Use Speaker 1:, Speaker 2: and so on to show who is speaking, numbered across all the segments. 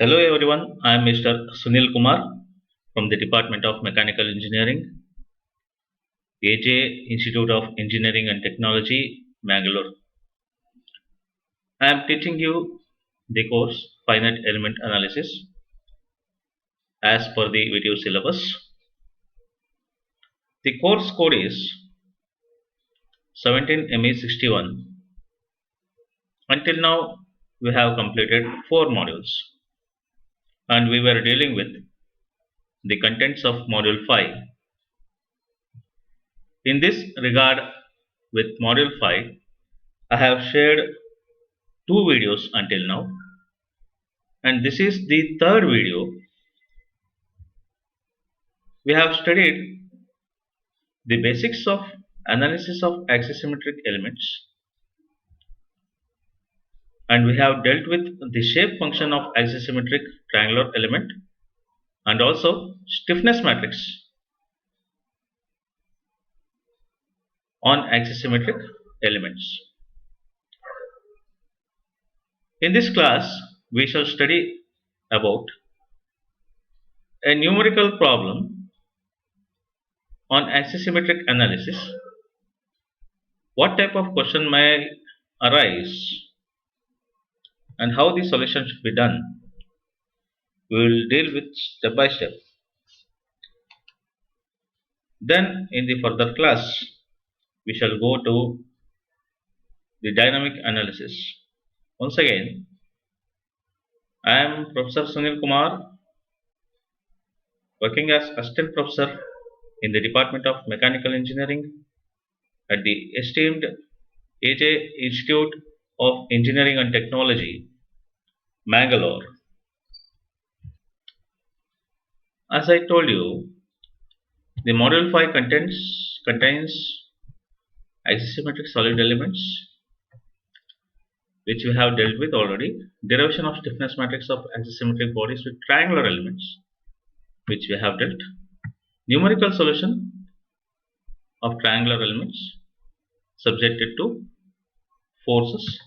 Speaker 1: Hello everyone, I am Mr. Sunil Kumar from the Department of Mechanical Engineering, AJ Institute of Engineering and Technology, Mangalore. I am teaching you the course Finite Element Analysis as per the video syllabus. The course code is 17ME61. Until now, we have completed 4 modules and we were dealing with the contents of module 5. In this regard, with module 5, I have shared 2 videos until now, and this is the third video. We have studied the basics of analysis of axisymmetric elements, and we have dealt with the shape function of axisymmetric triangular element and also stiffness matrix on axisymmetric elements. In this class, we shall study about a numerical problem on axisymmetric analysis. What type of question may arise and how the solution should be done. We will deal with step by step. Then in the further class, we shall go to the dynamic analysis. Once again, I am Professor Sunil Kumar, working as Assistant Professor in the Department of Mechanical Engineering at the esteemed AJ Institute of Engineering and Technology, Mangalore. As I told you, the module 5 contains axisymmetric solid elements, which we have dealt with already, derivation of stiffness matrix of axisymmetric bodies with triangular elements, which we have dealt, numerical solution of triangular elements subjected to forces.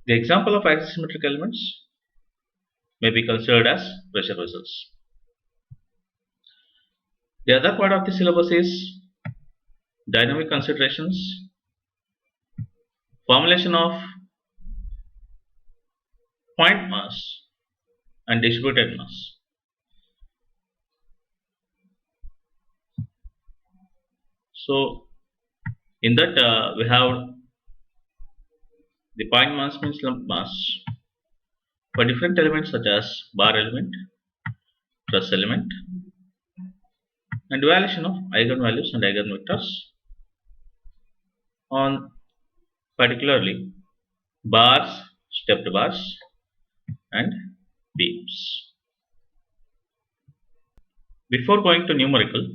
Speaker 1: The example of axisymmetric elements may be considered as pressure vessels. The other part of the syllabus is dynamic considerations, formulation of point mass and distributed mass. So in that we have the point mass means lump mass for different elements such as bar element, truss element, and evaluation of eigenvalues and eigenvectors on particularly bars, stepped bars, and beams. Before going to numerical,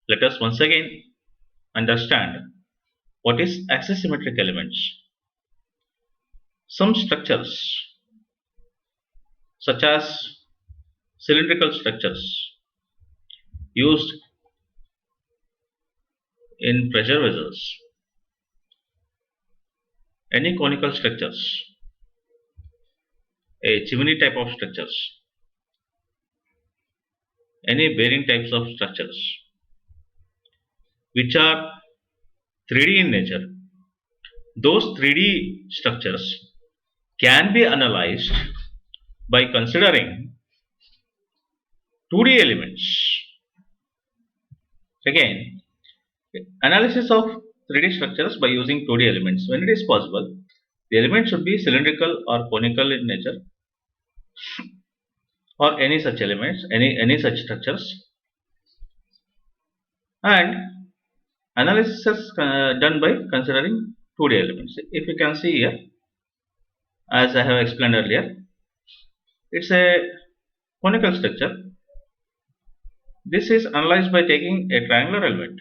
Speaker 1: let us once again understand what is axisymmetric elements. Some structures such as cylindrical structures used in pressure vessels, any conical structures, a chimney type of structures, any bearing types of structures which are 3D in nature, those 3D structures can be analyzed by considering 2D elements. Again, analysis of 3D structures by using 2D elements. When it is possible, the element should be cylindrical or conical in nature, or any such elements, any such structures, and analysis is done by considering 2D elements. If you can see here, as I have explained earlier, it's a conical structure. This is analyzed by taking a triangular element.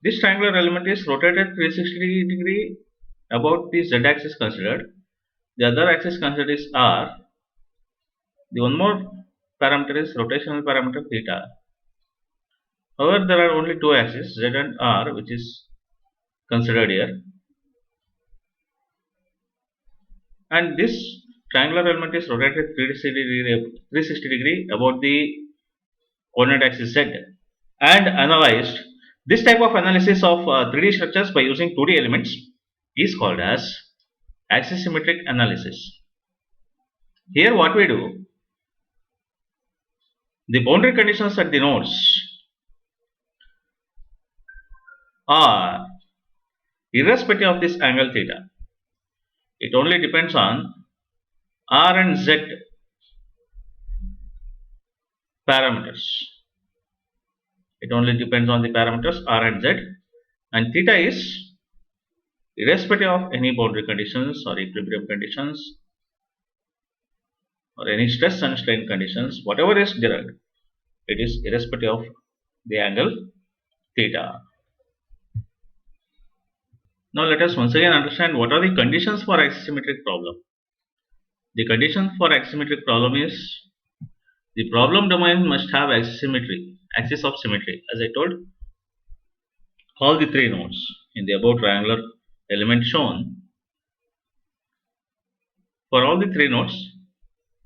Speaker 1: This triangular element is rotated 360 degree about the z axis considered. The other axis considered is r. The one more parameter is rotational parameter theta. However, there are only two axes, z and r, which is considered here. and this triangular element is rotated 360 degree about the coordinate axis z, and analyzed. This type of analysis of 3D structures by using 2D elements is called as axisymmetric analysis. Here what we do, the boundary conditions at the nodes are irrespective of this angle theta. It only depends on r and z parameters. It only depends on the parameters r and z, and theta is irrespective of any boundary conditions or equilibrium conditions or any stress and strain conditions, whatever is derived, it is irrespective of the angle theta. Now let us once again understand what are the conditions for axisymmetric problem. The condition for axisymmetric problem is the problem domain must have axisymmetry, axis of symmetry. As I told, all the three nodes in the above triangular element shown, for all the three nodes,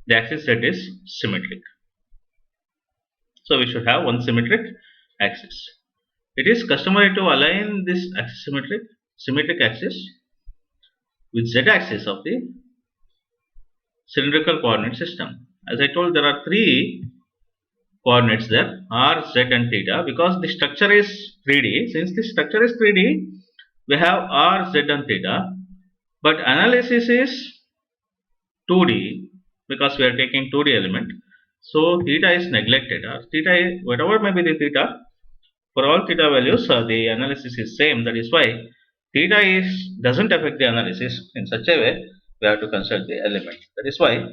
Speaker 1: the axis z is symmetric. So we should have one symmetric axis. It is customary to align this symmetric axis with z axis of the cylindrical coordinate system. As I told, there are three coordinates there, r, z and theta. Because the structure is 3D, since the structure is 3D, we have r, z and theta, but analysis is 2D because we are taking 2D element. So theta is neglected, or theta, whatever may be the theta, for all theta values the analysis is same. That is why theta doesn't affect the analysis. In such a way we have to consider the element. That is why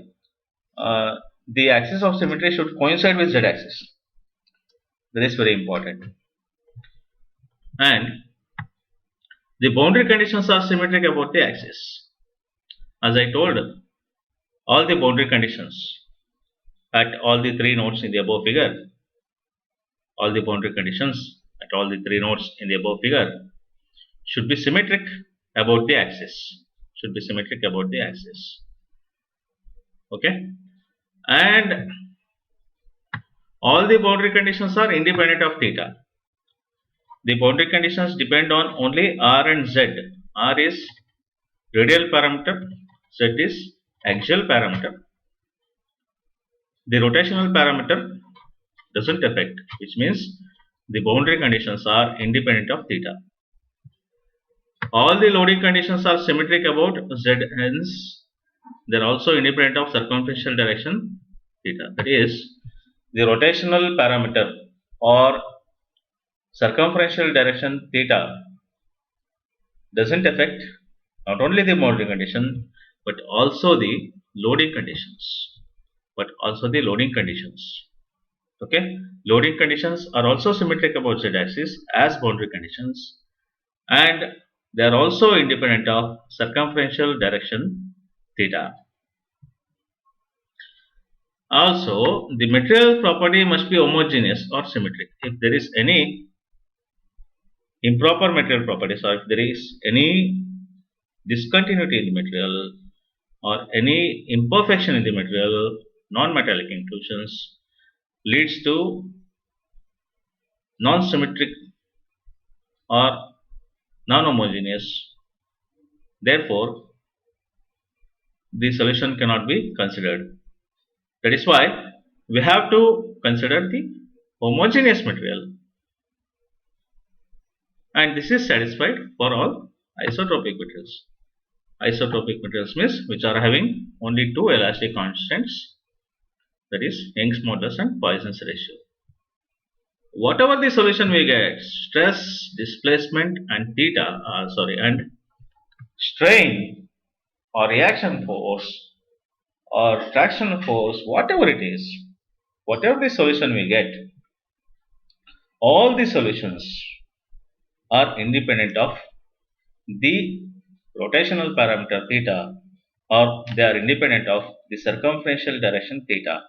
Speaker 1: the axis of symmetry should coincide with z axis. That is very important. And the boundary conditions are symmetric about the axis. As I told, all the boundary conditions at all the three nodes in the above figure, all the boundary conditions at all the three nodes in the above figure should be symmetric about the axis. Should be symmetric about the axis. Okay, and all the boundary conditions are independent of theta. The boundary conditions depend on only r and z. R is radial parameter, z is axial parameter. The rotational parameter doesn't affect, which means the boundary conditions are independent of theta. All the loading conditions are symmetric about z, hence they are also independent of circumferential direction theta. That is, the rotational parameter or circumferential direction theta doesn't affect not only the boundary condition but also the loading conditions. Okay, loading conditions are also symmetric about z axis as boundary conditions, and they are also independent of circumferential direction theta. Also, the material property must be homogeneous or symmetric. If there is any improper material properties, or if there is any discontinuity in the material or any imperfection in the material, non-metallic inclusions leads to non-symmetric or non-homogeneous. Therefore, the solution cannot be considered. That is why we have to consider the homogeneous material, and this is satisfied for all isotropic materials. Isotropic materials means which are having only two elastic constants, that is Young's modulus and Poisson's ratio. Whatever the solution we get, stress, displacement and and strain or reaction force or traction force, whatever it is, whatever the solution we get, all the solutions are independent of the rotational parameter theta, or they are independent of the circumferential direction theta.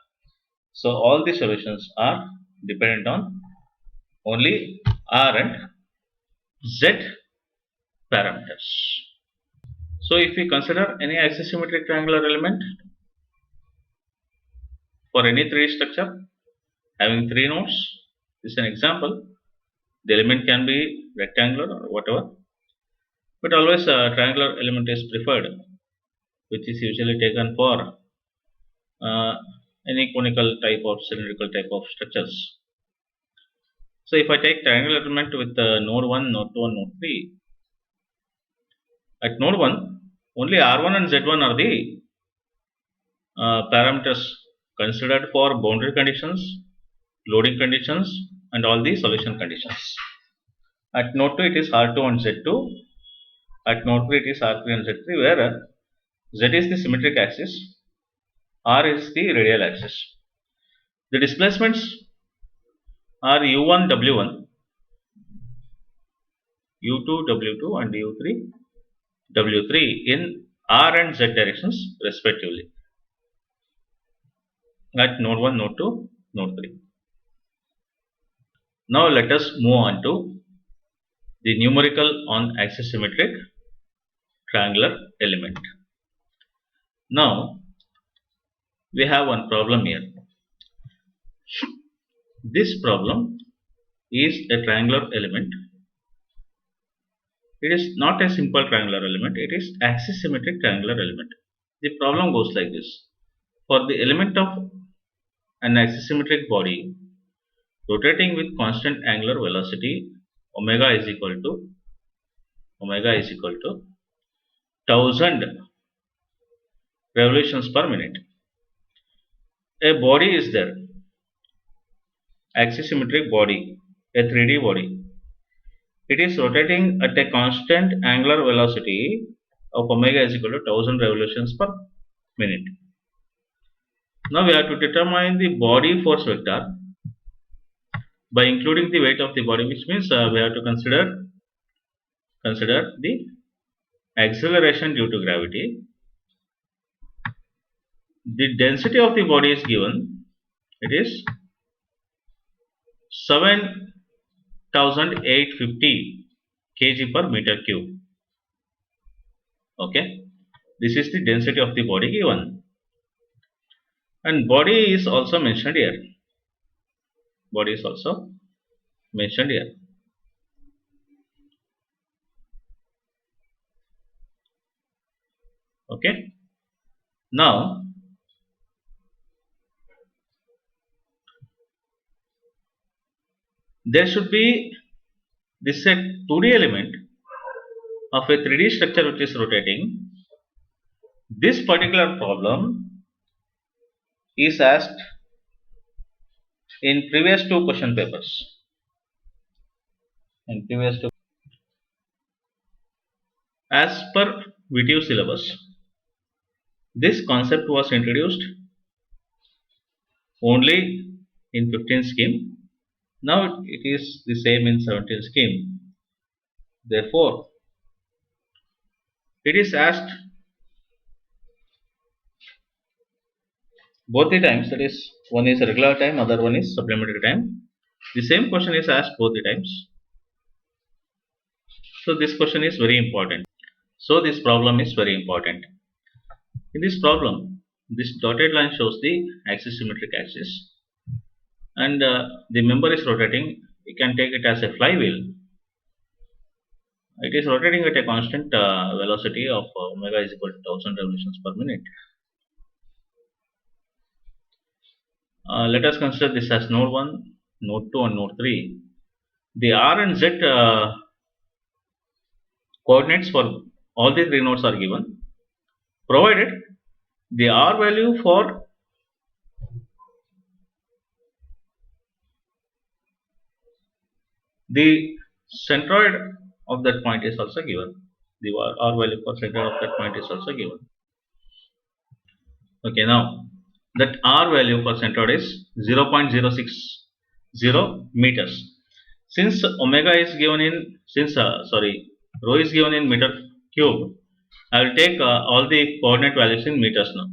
Speaker 1: So all the solutions are dependent on only r and z parameters. So if we consider any axisymmetric triangular element for any 3D structure having 3 nodes, this is an example. The element can be rectangular or whatever, but always a triangular element is preferred, which is usually taken for uh, any conical type or cylindrical type of structures. So if I take triangular element with node 1, node 2 and node 3, at node 1 only R1 and Z1 are the parameters considered for boundary conditions, loading conditions and all the solution conditions. At node 2 it is R2 and Z2, at node 3 it is R3 and Z3, where Z is the symmetric axis, R is the radial axis. The displacements are U1, W1, U2, W2 and U3, W3 in R and Z directions respectively at node 1, node 2, node 3. Now let us move on to the numerical on axisymmetric triangular element. Now we have one problem here. This problem is a triangular element. It is not a simple triangular element, it is axisymmetric triangular element. The problem goes like this. For the element of an axisymmetric body rotating with constant angular velocity, omega is equal to 1000 revolutions per minute. A body is there, axisymmetric body, a 3D body. It is rotating at a constant angular velocity of omega is equal to 1000 revolutions per minute. Now we have to determine the body force vector by including the weight of the body, which means we have to consider the acceleration due to gravity. The density of the body is given, it is 7850 kg per meter cube. Okay, this is the density of the body given, and body is also mentioned here. Body is also mentioned here. Okay, now there should be this a 2D element of a 3D structure which is rotating. This particular problem is asked in previous 2 question papers. As per VTU syllabus, this concept was introduced only in 15 scheme. Now it is the same in 17 scheme. Therefore, it is asked both the times, that is, one is regular time, other one is supplementary time. The same question is asked both the times. So this question is very important. So this problem is very important. In this problem, this dotted line shows the axisymmetric axis, and the member is rotating. You can take it as a flywheel. It is rotating at a constant velocity of omega is equal to 1000 revolutions per minute. Let us consider this as node 1, node 2 and node 3. The R and Z coordinates for all the 3 nodes are given, provided the R value for the centroid of that point is also given. The R value for centroid of that point is also given. Okay, now that R value for centroid is 0.060 meters. Since omega is given in, rho is given in meter cube, I will take all the coordinate values in meters now.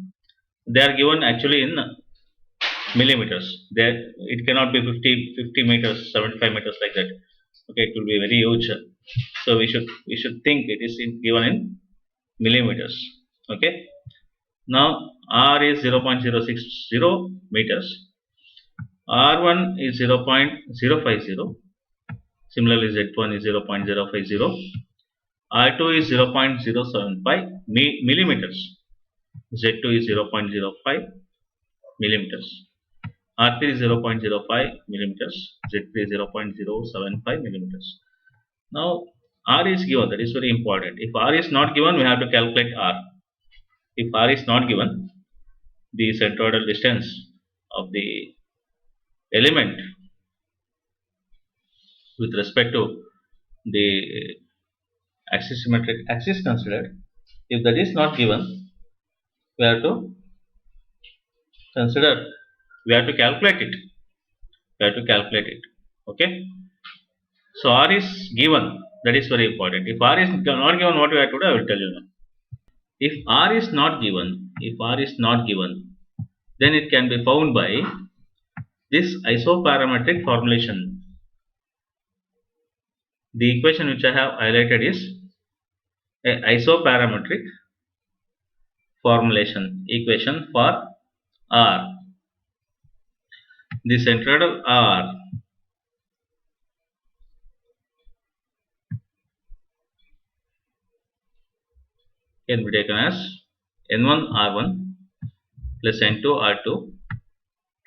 Speaker 1: They are given actually in millimeters. There it cannot be 50 meters, 75 meters like that. Okay, it will be very huge. So we should think it is given in millimeters. Okay. Now R is 0.060 meters. R1 is 0.050. Similarly, Z1 is 0.050. R2 is 0.075 millimeters. Z2 is 0.05 millimeters. R3 is 0.05 millimeters. Z3 is 0.075 millimeters. Now R is given, that is very important. If R is not given, we have to calculate R. If R is not given, the centroidal distance of the element with respect to the axis symmetric axis considered, if that is not given, we have to consider, we have to calculate it. We have to calculate it. Okay. So R is given, that is very important. If R is not given, what we have to do, I will tell you now. If R is not given, then it can be found by this isoparametric formulation. The equation which I have highlighted is a isoparametric formulation equation for R. The centroidal R can be taken as N1 R1 plus N2 R2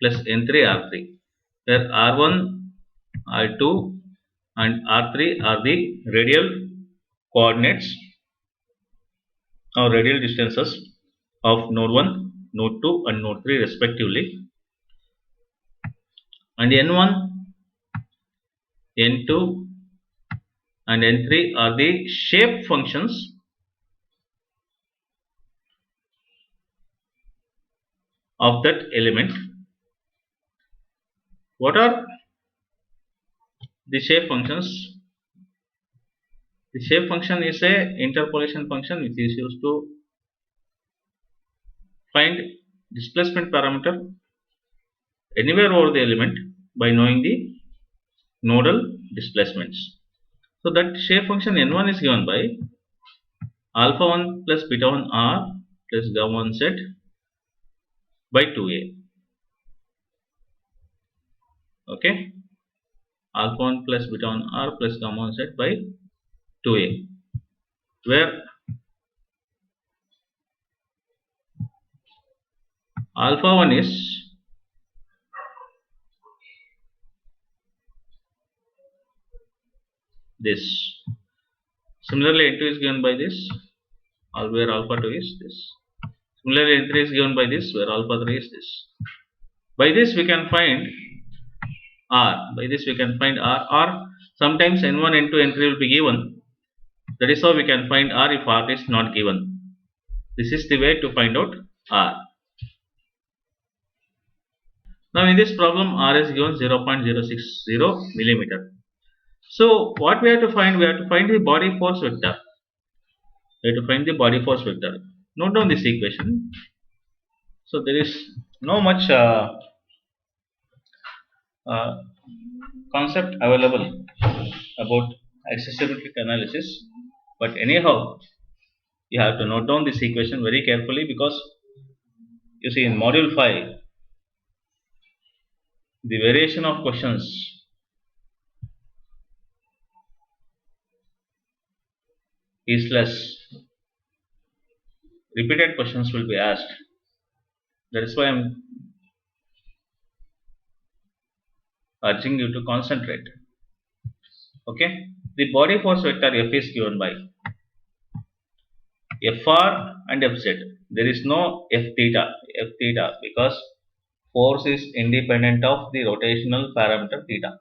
Speaker 1: plus N3 R3, where R1, R2 and R3 are the radial coordinates or radial distances of node 1, node 2 and node 3 respectively, and N1, N2 and N3 are the shape functions of that element. What are the shape functions? The shape function is a interpolation function which is used to find displacement parameter anywhere over the element by knowing the nodal displacements. So that shape function N1 is given by alpha 1 plus beta 1 R plus gamma 1 Z by 2a. Okay, alpha 1 plus beta 1 R plus gamma 1 Z by 2a, where alpha 1 is this. Similarly, N2 is given by this, where alpha 2 is this. Similarly, N3 is given by this, where alpha 3 is this. By this we can find R. By this we can find R, or sometimes N1, N2, N3 will be given. That is how we can find R if R is not given. This is the way to find out R. Now in this problem, R is given 0.060 millimeter. So what we have to find? We have to find the body force vector. We have to find the body force vector. Note down this equation. So there is no much concept available about axisymmetric analysis, but anyhow you have to note down this equation very carefully, because you see in module 5 the variation of questions is less. Repeated questions will be asked. That is why I am urging you to concentrate. Okay, the body force vector F is given by Fr and Fz. There is no F theta because force is independent of the rotational parameter theta.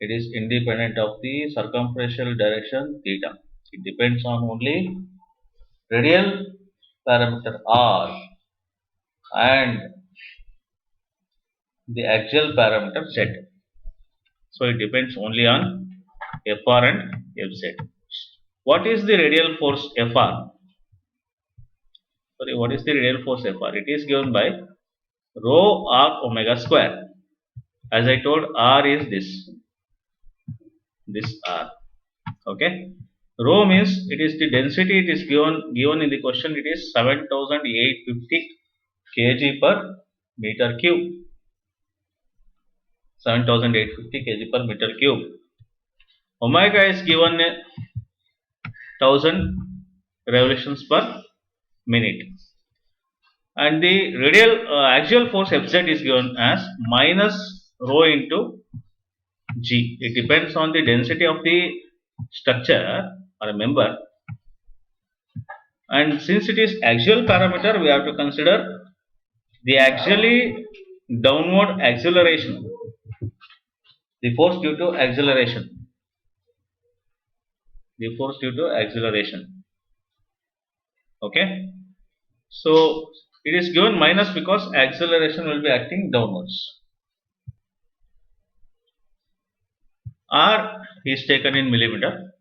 Speaker 1: It is independent of the circumferential direction theta. It depends on only radial parameter R and the axial parameter Z. So it depends only on Fr and Fz. What is the radial force Fr? Sorry, what is the radial force Fr? It is given by rho r omega square. As I told, R is this R. Okay. Rho means it is the density. It is given in the question. It is 7,850 kg per meter cube. 7,850 kg per meter cube. Omega is given 1000 revolutions per minute, and the radial axial force Fz is given as minus rho into g. It depends on the density of the structure or a member, and since it is axial parameter, we have to consider the axially downward acceleration, the force due to acceleration, okay. So it is given minus because acceleration will be acting downwards. R is taken in millimeter.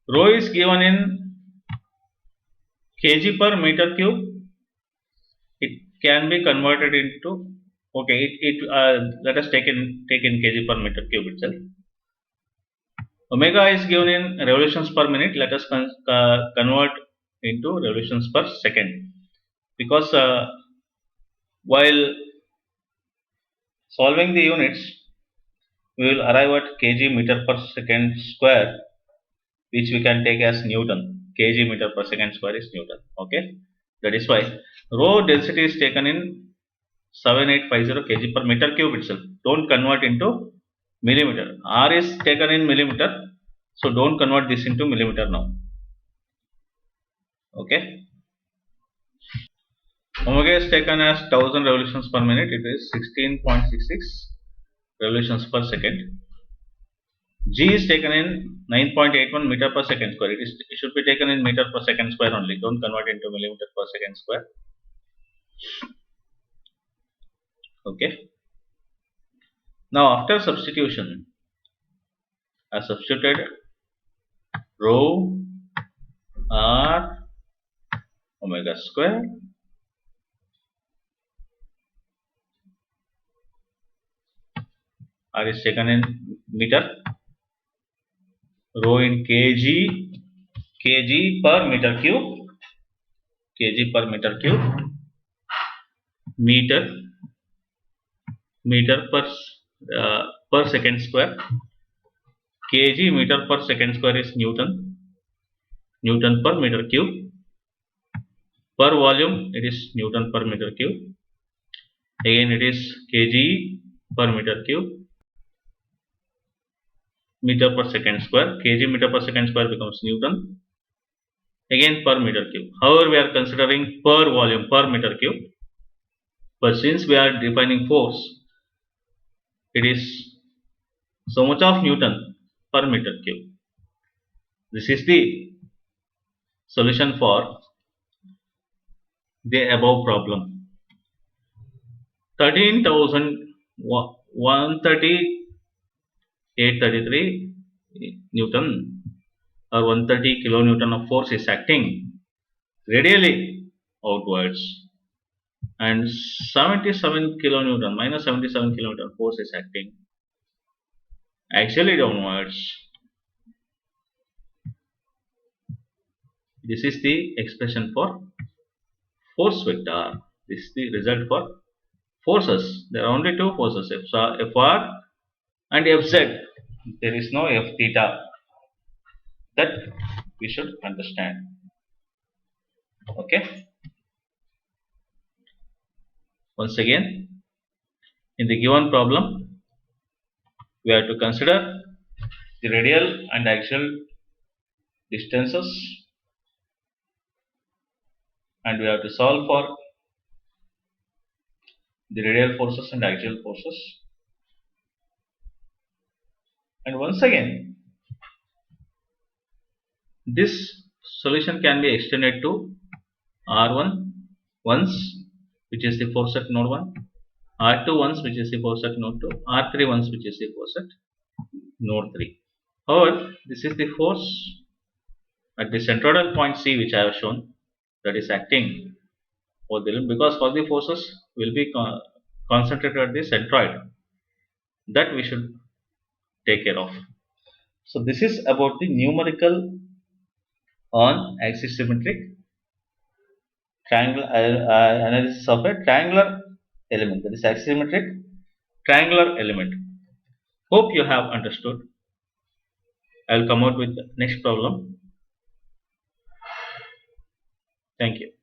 Speaker 1: Rho is given in kg per meter cube. It can be converted into, okay, let us take in kg per meter cube itself. Omega is given in revolutions per minute. Let us convert into revolutions per second, because while solving the units, we will arrive at kg meter per second square, which we can take as Newton. Kg meter per second square is Newton. Okay, that is why rho density is taken in 7850 kg per meter cube itself. Don't convert into millimeter. R is taken in millimeter, so don't convert this into millimeter now. Okay. Omega is taken as 1000 revolutions per minute. It is 16.66 revolutions per second. G is taken in 9.81 meter per second square. It should be taken in meter per second square only. Don't convert into millimeter per second square. Okay. Now after substitution, I substituted rho r omega square r is taken in meter, rho in kg per meter cube, meter per second square. Kg meter per second square is Newton per meter cube. Per volume it is Newton per meter cube. Again it is kg per meter cube, meter per second square. Kg meter per second square becomes Newton, again per meter cube. However, we are considering per volume per meter cube, but since we are defining force, it is so much of Newton per meter cube. This is the solution for the above problem. 13,133 Newton or 130 kilonewton of force is acting radially outwards, and 77 kilonewton, minus 77 kilonewton force is acting axially downwards. This is the expression for force vector. This is the result for forces. There are only two forces, Fr and Fz. There is no F theta. That we should understand. Okay. Once again, in the given problem, we have to consider the radial and axial distances, and we have to solve for the radial forces and axial forces. And once again, this solution can be extended to R1 once, which is the force at node 1, R2 once, which is the force at node 2, R3 once, which is the force at node 3. However, this is the force at the centroidal point C, which I have shown, that is acting over the limb, because all the forces will be concentrated at the centroid. That we should take care of. So this is about the numerical on axisymmetric triangle analysis of a triangular element, that is axisymmetric triangular element. Hope you have understood. I will come out with the next problem. Thank you.